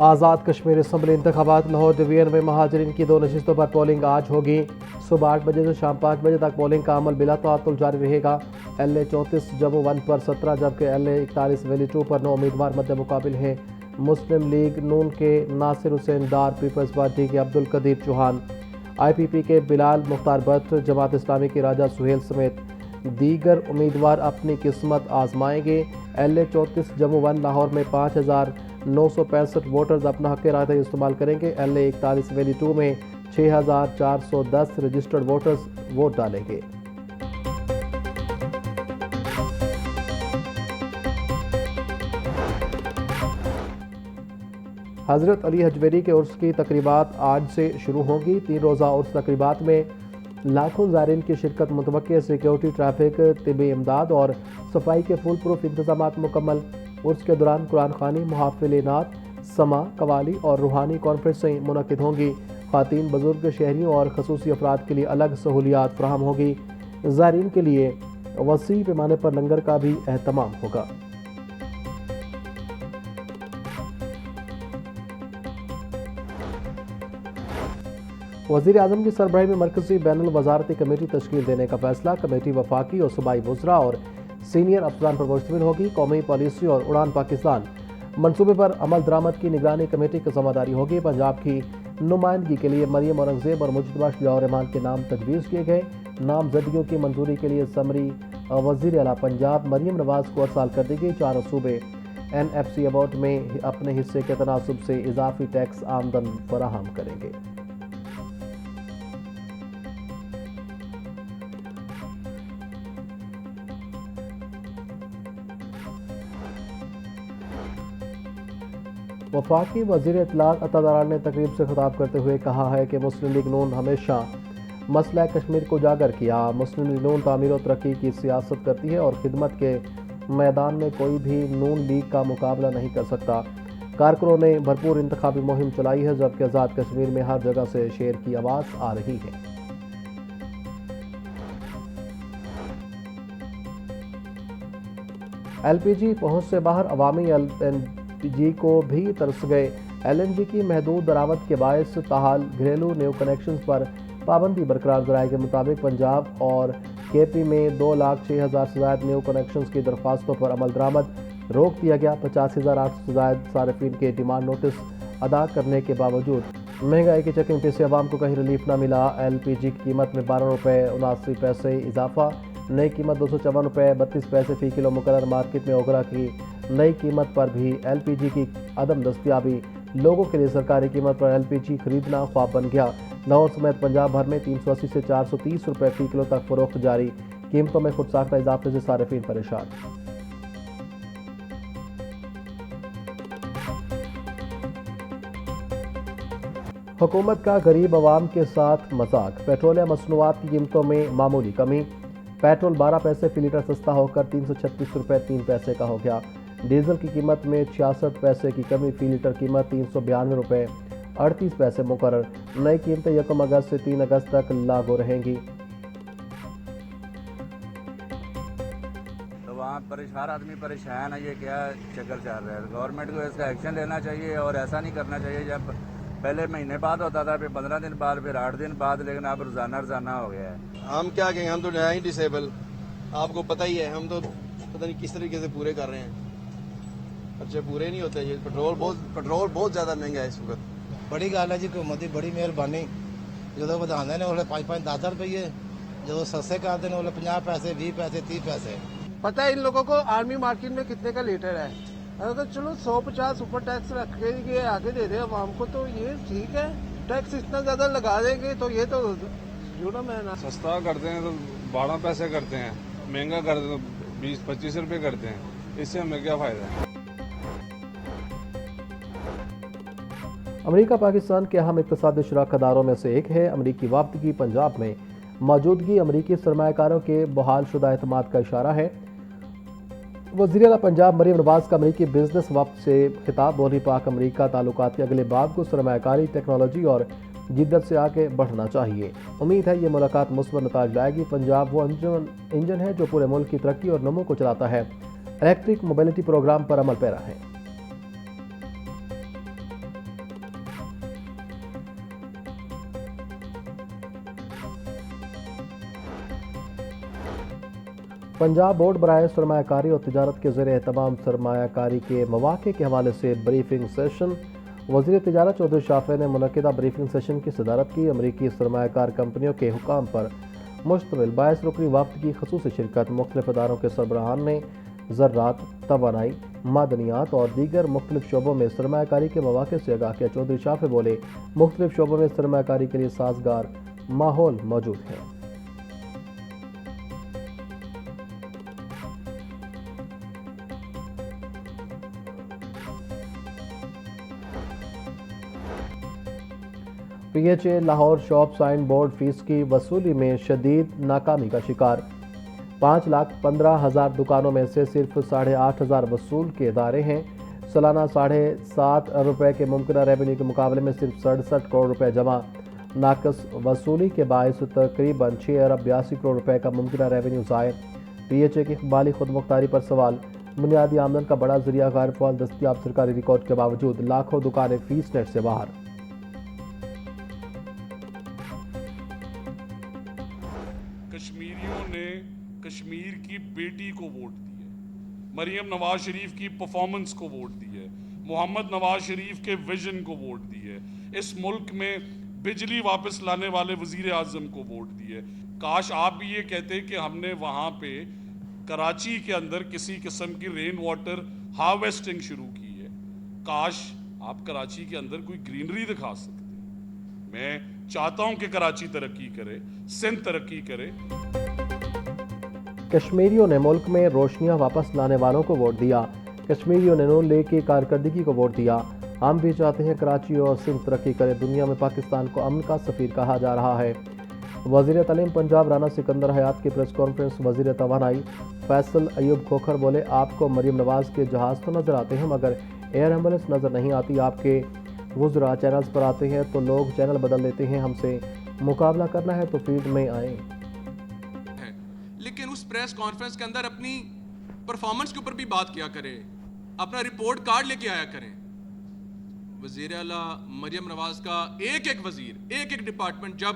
Azad Kashmir assembly انتخابات Lahore division میں مہاجرین کی 2 نشستوں پر پولنگ آج ہوگی۔ صبح 8 بجے سے شام 5 بجے تک پولنگ کا عمل بلا تعطل جاری رہے گا۔ ایل اے 34 جموں 1 پر 17 جبکہ ایل اے 41 ویلی 2 پر 9 امیدوار مد مقابل ہیں۔ مسلم لیگ نون کے ناصر حسین ڈار، پیپلز پارٹی کے عبدالقدیر چوہان، آئی پی پی کے بلال مختار بٹ، جماعت اسلامی کے راجہ سہیل سمیت دیگر امیدوار اپنی قسمت آزمائیں گے۔ ایل اے 34 جموں 1 لاہور میں 5,965 ووٹرز اپنا حق رائے استعمال کریں گے۔ ایل اے 41 ویلی 2 میں 6,410 رجسٹرڈ ووٹرز ووٹ ڈالیں گے۔ حضرت علی حجویری کے عرس کی تقریبات آج سے شروع ہوں گی۔ 3 روزہ عرس تقریبات میں لاکھوں زائرین کی شرکت متوقع۔ سیکیورٹی، ٹریفک، طبی امداد اور صفائی کے فول پروف انتظامات مکمل۔ عرس کے دوران قرآن خوانی، محافل نعت، سماع، قوالی اور روحانی کانفرنسیں منعقد ہوں گی۔ خواتین، بزرگ، شہریوں اور خصوصی افراد کے لیے الگ سہولیات فراہم ہوگی۔ زائرین کے لیے وسیع پیمانے پر لنگر کا بھی اہتمام ہوگا۔ وزیر اعظم کی سربراہی میں مرکزی بین الوزارتی کمیٹی تشکیل دینے کا فیصلہ۔ کمیٹی وفاقی اور صوبائی وزراء اور سینئر افسران پر مشتمل ہوگی۔ قومی پالیسی اور اڑان پاکستان منصوبے پر عمل درآمد کی نگرانی کمیٹی کی ذمہ داری ہوگی۔ پنجاب کی نمائندگی کے لیے مریم اورنگزیب اور مجتبیٰ شجاع الرحمان کے نام تجویز کیے گئے۔ نامزدگیوں کی منظوری کے لیے سمری وزیر اعلیٰ پنجاب مریم نواز کو ارسال کر دی گئی۔ 4 صوبے این ایف سی ایوارڈ میں اپنے حصے کے تناسب سے اضافی ٹیکس آمدن فراہم کریں گے۔ وفاقی وزیر اطلاعات عطا داران نے تقریب سے خطاب کرتے ہوئے کہا ہے کہ مسلم لیگ نون ہمیشہ مسئلہ کشمیر کو اجاگر کیا۔ مسلم لیگ نون تعمیر و ترقی کی سیاست کرتی ہے اور خدمت کے میدان میں کوئی بھی نون لیگ کا مقابلہ نہیں کر سکتا۔ کارکنوں نے بھرپور انتخابی مہم چلائی ہے جبکہ آزاد کشمیر میں ہر جگہ سے شیر کی آواز آ رہی ہے۔ ایل پی جی پہنچ سے باہر، عوامی ایل این جی کو بھی ترس گئے۔ ایل این جی کی محدود درآمد کے باعث تاحال گھریلو نیو کنیکشنز پر پابندی برقرار۔ ذرائع کے مطابق پنجاب اور کے پی میں 2,06,000 سے زائد نیو کنیکشنز کی درخواستوں پر عمل درآمد روک دیا گیا۔ 85,800 سے زائد صارفین کے ڈیمانڈ نوٹس ادا کرنے کے باوجود مہنگائی کی چکن پہ سے عوام کو کہیں ریلیف نہ ملا۔ ایل پی جی کی قیمت میں 12 روپے 79 پیسے اضافہ، نئی قیمت 254 روپے 32 پیسے فی کلو مقرر۔ مارکیٹ میں اوگرا کی نئی قیمت پر بھی ایل پی جی کی عدم دستیابی لوگوں کے لیے سرکاری قیمت پر ایل پی جی خریدنا خواب بن گیا۔ لاہور سمیت پنجاب بھر میں 380 سے 430 روپے فی کلو تک فروخت جاری۔ قیمتوں میں خود ساختہ اضافے سے صارفین پریشان۔ حکومت کا غریب عوام کے ساتھ مذاق۔ پیٹرولیم مصنوعات کی قیمتوں میں معمولی کمی۔ پیٹرول 12 پیسے فی لیٹر سستا ہو کر 336 روپے 3 پیسے کا ہو گیا۔ ڈیزل کی قیمت میں 66 پیسے کی کمی، فی لیٹر قیمت 392 روپے 38 پیسے مقرر۔ نئی قیمتیں 1 اگست سے 3 اگست تک لاگو رہیں گی۔ تو وہاں ہر آدمی پریشان ہے، یہ کیا چکر چل رہا ہے؟ گورنمنٹ کو اس کا ایکشن لینا چاہیے اور ایسا نہیں کرنا چاہیے جب پہلے مہینے بعد ہوتا تھا، پھر 15 دن بعد، پھر 8 دن بعد، لیکن اب روزانہ ہو گیا ہے۔ ہم کیا کہیں، ہم تو ہیں ہی ڈسیبل، آپ کو پتہ ہی ہے، ہم تو پتہ نہیں کس طریقے سے پورے کر رہے ہیں، خرچے پورے نہیں ہوتے۔ یہ پٹرول بہت زیادہ مہنگا ہے اس وقت۔ بڑی گل ہے جی، حکومت کی بڑی مہربانی۔ جدو وداندے نے اسے 5-10 روپیے، جدو سستے کرتے ہیں اسے 50 پیسے 20 پیسے 30 پیسے۔ پتہ ہے ان لوگوں کو آرمی مارکیٹ میں کتنے کا لیٹر ہے؟ اگر چلو 150 اوپر ٹیکس رکھ کے یہ آگے دے دے عوام کو تو یہ ٹھیک ہے۔ ٹیکس اتنا زیادہ لگا دیں گے تو یہ تو جرم ہے نا۔ سستا کرتے ہیں تو 12 پیسے کرتے ہیں، مہنگا کرتے تو 20-25 روپے کرتے ہیں، اس سے ہمیں کیا فائدہ ہے؟ امریکہ پاکستان کے اہم اقتصادی شراکت داروں میں سے ایک ہے۔ امریکی وابستگی پنجاب میں موجودگی امریکی سرمایہ کاروں کے بحال شدہ اعتماد کا اشارہ ہے۔ وزیر اعلیٰ پنجاب مریم نواز کا امریکی بزنس وفد سے خطاب۔ بولی پاک امریکہ تعلقات کے اگلے باب کو سرمایہ کاری، ٹیکنالوجی اور جدت سے آگے بڑھنا چاہیے۔ امید ہے یہ ملاقات مثبت نتائج لائے گی۔ پنجاب وہ انجن ہے جو پورے ملک کی ترقی اور نمو کو چلاتا ہے۔ الیکٹرک موبلٹی پروگرام پر عمل پیرا ہے۔ पंजाब बोर्ड बराए सरमाया कारी और तिजारत के ज़ेर एहतमाम सरमाया कारी के मौाक़े के हवाले से ब्रीफिंग सेशन। वज़ीर तिजारत चौधरी शाफे ने मुनक़िदा ब्रीफिंग सेशन की सदारत की। अमरीकी सरमायाकार कंपनियों के हुकाम पर मुश्तमिल 22 रुकनी वफ़द की ख़ुसूसी शिरकत। मुख्तलिफ इदारों के सरबराहान ने ज़र्रात, तवानाई, मादनियात और दीगर मुख्तलिफ शोबों में सरमायाकारी के मौाक़े से आगाह किया। चौधरी शाफे बोले, मुख्तलिफ शोबों में सरमायाकारी के लिए साजगार माहौल मौजूद है। PHA Lahore shop sign board fees की वसूली में शदीद नाकामी का शिकार। 5,15,000 दुकानों में से सिर्फ 8,500 वसूल के इदारे हैं। सालाना 7.5 रुपए के मुमकिन रेवेन्यू के मुकाबले में सिर्फ 67 करोड़ रुपए जमा। नाकस वसूली के बायस तकरीबन 6 अरब 82 करोड़ रुपए का मुमकिन रेवेन्यू ज़ाय। PHA की माली खुद मुख्तारी पर सवाल। बुनियादी आमदन का बड़ा जरिया गैर फ़ाल दस्तियाब सरकारी रिकॉर्ड के बावजूद लाखों दुकानें फीस नेट से बाहर। कश्मीरियों ने कश्मीर की बेटी को वोट दी है, मरियम नवाज शरीफ की परफॉर्मेंस को वोट दी है, मोहम्मद नवाज शरीफ के विजन को वोट दी है, इस मुल्क में बिजली वापस लाने वाले वजीर आजम को वोट दी है। काश आप भी ये कहते कि हमने वहाँ पे कराची के अंदर किसी किस्म की रेन वाटर हार्वेस्टिंग शुरू की है। काश आप कराची के अंदर कोई ग्रीनरी दिखा सकते। मैं चाहता हूं कि कराची तरक्की करे, सिंध तरक्की करे। कश्मीरियों ने मुल्क में रोशनियां वापस लाने वालों को वोट दिया। कश्मीरियों ने नून लीग की कारकर्दगी को वोट दिया। हम भी चाहते हैं कराची और सिंध तरक्की करे। दुनिया में पाकिस्तान को अमन का सफीर कहा जा रहा है। वज़ीर तालीम पंजाब राना सिकंदर हयात की प्रेस कॉन्फ्रेंस। वज़ीर तवानाई फैसल अयूब खोखर बोले, आपको मरियम नवाज के जहाज़ तो नज़र आते हैं मगर एयर एम्बुलेंस नज़र नहीं आती। आपके वुज़रा चैनल्स पर आते हैं तो लोग चैनल बदल देते हैं। हमसे मुकाबला करना है तो फील्ड में आए। लेकिन उस प्रेस कॉन्फ्रेंस के अंदर अपनी परफॉर्मेंस के ऊपर भी बात किया करें, अपना रिपोर्ट कार्ड लेके आया करें। वज़ीर आला मरियम नवाज का एक एक वजीर, एक एक डिपार्टमेंट जब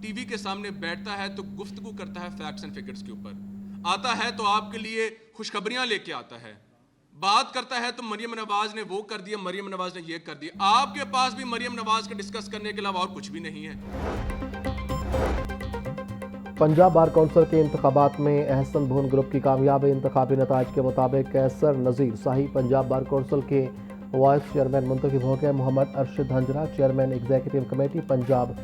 टीवी के सामने बैठता है तो गुफ्तगू करता है फैक्ट्स एंड फिगर्स के ऊपर। आता है तो आपके लिए खुशखबरियां लेके आता है। बात करता है तो मरियम नवाज ने वो कर दिया, मरियम नवाज ने ये कर दिया। आपके पास भी मरियम नवाज का डिस्कस करने के अलावा और कुछ भी नहीं है। पंजाब बार कौंसिल के इंतखाबात में एहसन भून ग्रुप की कामयाबी। इंतखाबी नताज के मुताबिक कैसर नज़ीर शाही पंजाब बार कौंसिल के वाइस चेयरमैन मुंतखब हो गए। Mohammad Arshad Hanjra chairman executive committee Punjab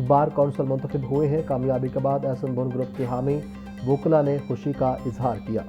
bar council मुंतखब हुए हैं। कामयाबी के बाद एहसन भून ग्रुप के हामी वकला ने खुशी का इजहार किया।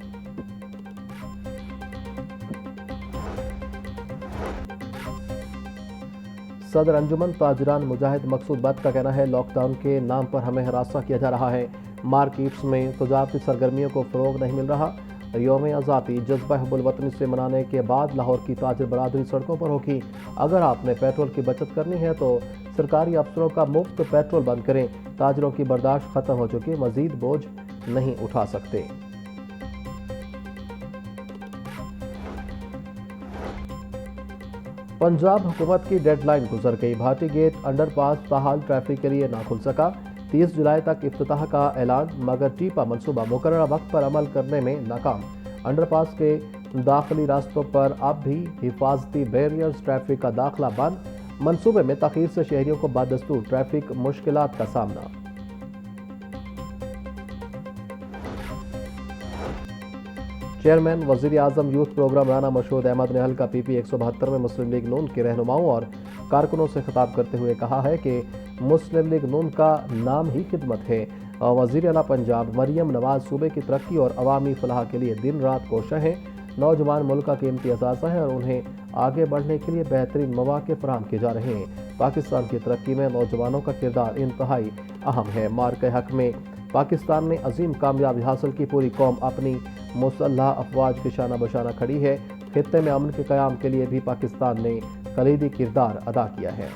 सदर अंजुमन ताजरान मुजाहिद मकसूद बट का कहना है, लॉकडाउन के नाम पर हमें हरासा किया जा रहा है। मार्केट्स में तजारती सरगर्मियों को फ़रोग नहीं मिल रहा। यौम आज़ादी जज्बा हुब्बुल वतनी से मनाने के बाद लाहौर की ताजिर बरादरी सड़कों पर होगी। अगर आपने पेट्रोल की बचत करनी है तो सरकारी अफसरों का मुफ्त पेट्रोल बंद करें। ताजरों की बर्दाश्त ख़त्म हो चुकी, मज़ीद बोझ नहीं उठा सकते। पंजाब हुकूमत की डेडलाइन गुजर गई। भाटी गेट अंडरपास ताहाल ट्रैफिक के लिए ना खुल सका। 30 जुलाई तक इफ्तिताह का ऐलान मगर टीपा मंसूबा मुकर्ररा वक्त पर अमल करने में नाकाम। अंडरपास के दाखिली रास्तों पर अब भी हिफाजती बैरियर्स, ट्रैफिक का दाखिला बंद। मंसूबे में तखीर से शहरियों को बदस्तूर ट्रैफिक मुश्किलात का सामना। चेयरमैन वज़ीर आज़म यूथ प्रोग्राम राना मशहूद अहमद ने हल्का PP 172 में मुस्लिम लीग नून के रहनुमाओं और कारकुनों से खिताब करते हुए कहा है कि मुस्लिम लीग नून का नाम ही खिदमत है। वज़ीर आला पंजाब मरियम नवाज सूबे की तरक्की और अवामी फलाह के लिए दिन रात कोशा हैं। नौजवान मुल्क का कीमती असासा है और उन्हें आगे बढ़ने के लिए बेहतरीन मौके फराहम किए जा रहे हैं। पाकिस्तान की तरक्की में नौजवानों का किरदार इंतहाई अहम है। मार्के हक में पाकिस्तान ने अजीम कामयाबी हासिल की। पूरी कौम अपनी मुसल्लह अफवाज की शाना बशाना खड़ी है। खित्ते में अमन के क़याम के लिए भी पाकिस्तान ने कलीदी किरदार अदा किया है।